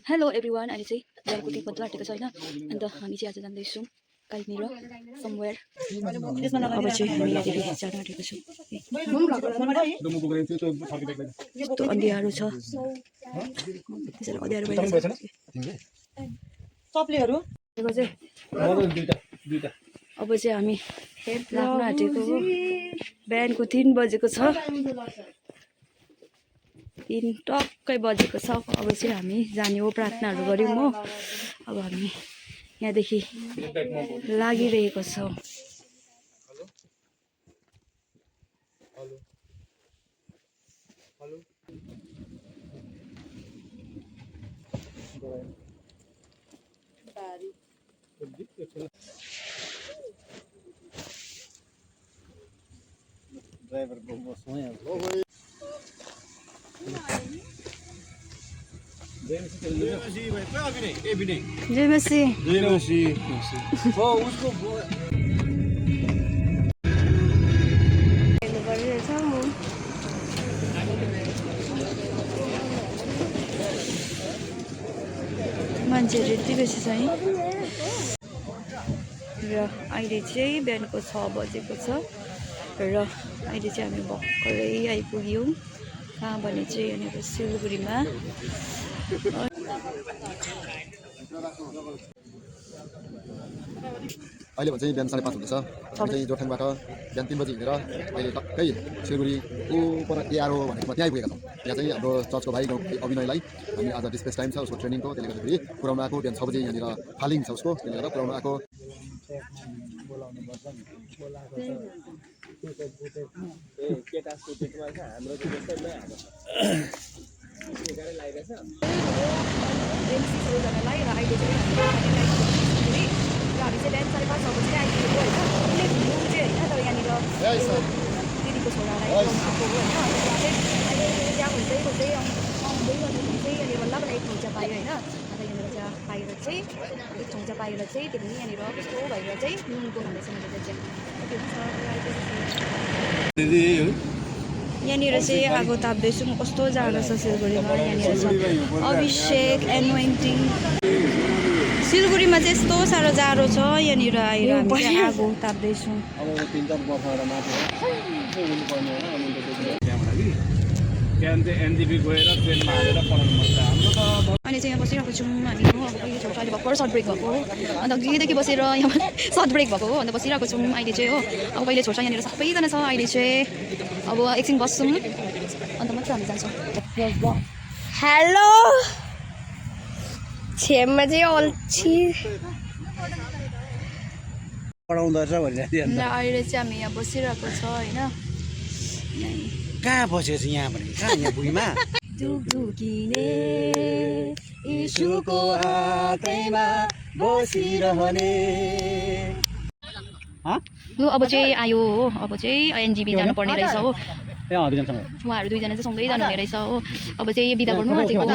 Hello everyone, अहिले चाहिँ बिहानको 3 बज्न आँटेको छ होइन। अन्त हामी चाहिँ आज जाँदैछौँ कहीँनिर समवेयर। अब चाहिँ हामी यहाँदेखि जान आँटेको छौँ। यस्तो अँध्यारो छ, त्यसरी अँध्यारो भइरहेको छ। अब चाहिँ हामी लाग्न आँटेको हो। बिहानको 3 बजेको छ, 3 टक्कै बजेको छ। अब चाहिँ हामी जाने हो, प्रार्थनाहरू गऱ्यौँ हो। अब हामी यहाँदेखि लागिरहेको छौँ। ड्राइभर जय मसी। मान्छेहरू यति बेसी छ है। र अहिले चाहिँ बिहानको 6 बजेको छ र अहिले चाहिँ हामी भर्खरै आइपुग्यौँ। कहाँ भने चाहिँ यहाँनिर सिलगढीमा। अहिले भन्छ बिहान 5:30 हुँदैछ। हामी चाहिँ जोरथाङबाट बिहान 3 बजी हिँडेर अहिले टक्कै सिलगढीको पर एआरओ भनेको त्यहाँ आइपुगेका छौँ। यहाँ चाहिँ हाम्रो चर्चको भाइ अभिनयलाई हामी आज डिस्पेस टाइम छ उसको ट्रेनिङको, त्यसले गर्दाखेरि पुऱ्याउनु आएको। बिहान 6 बजी यहाँनिर फालिङ छ उसको, त्यसले गर्दा पुऱ्याउनु आएको। हामी चाहिँ बिहान 5:30 बजी आइपुगेको होइन। उसले घुम्नु चाहिँ होइन, तर यहाँनिर दिदीको छोरालाई आएको हो होइन। त्यहाँ हुँदै हुँदै आउँदै गर्दाखेरि चाहिँ यहाँनिर बल्ल बल्ल एक ठुङ्चा पायो होइन। अन्त यहाँनिर चाहिँ पाएर चाहिँ एक ठुङ्चा पाएर चाहिँ त्यो पनि यहाँनिर कस्तो भएर चाहिँ नुनको भन्दैछ मैले चाहिँ यहाँनिर चाहिँ आगो ताप्दैछु म। कस्तो जाडो छ सिलगढीमा। यहाँनिर छ अभिषेक एनोइन्टिङ। सिलगढीमा चाहिँ यस्तो साह्रो जाडो छ। यहाँनिर आएर हामी आगो ताप्दैछौँ। अनि चाहिँ यहाँ बसिरहेको छौँ हामी हो। अब कहिले छेउछाउ अहिले भर्खर सर्ट ब्रेक भएको हो। अन्त घिदेखि बसेर यहाँ सर्ट ब्रेक भएको हो। अन्त बसिरहेको छौँ अहिले चाहिँ हो। अब कहिले छेउछाउ यहाँनिर सबैजना छ। अहिले चाहिँ अब एकछिन बस्छौँ अन्त मात्र हामी जान्छौँ। हेलो छेममा चाहिँ अल्छी पढाउँदो रहेछ भनिरहेको र अहिले चाहिँ हामी यहाँ बसिरहेको छ होइन। कहाँ बसेको छ यहाँ भने? कहाँ यहाँ भुइँमा? दुखिने यीशुको आँखैमा बसिरहने। लु अब चाहिँ आयो हो। अब चाहिँ एनजिबी जानुपर्ने रहेछ हो। उहाँहरू दुईजना चाहिँ सँगै जानुहुने रहेछ हो। अब चाहिँ बिदा गर्नु आँटेको हो।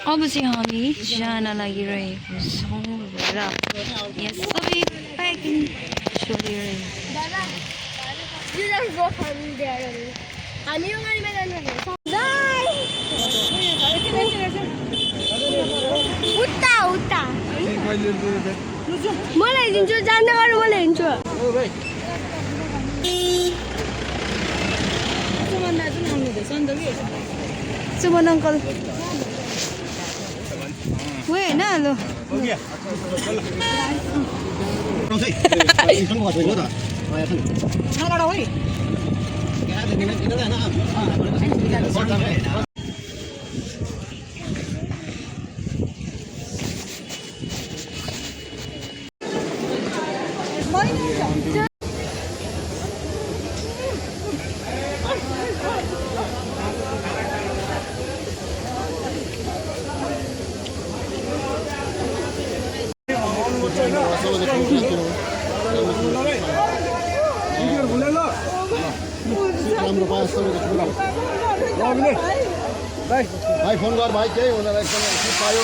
अब चाहिँ हामी जान लागिरहेको छौँ र यहाँ सबै प्याकिङ हामी यो गाडीमा उता उता मलाई दिन्छु जाँदै गरेर मलाई हिँड्छु। सुमन अङ्कल होइन लु भाइ फोन गर भाइ, केही हुँदैन, एकदमै पायो।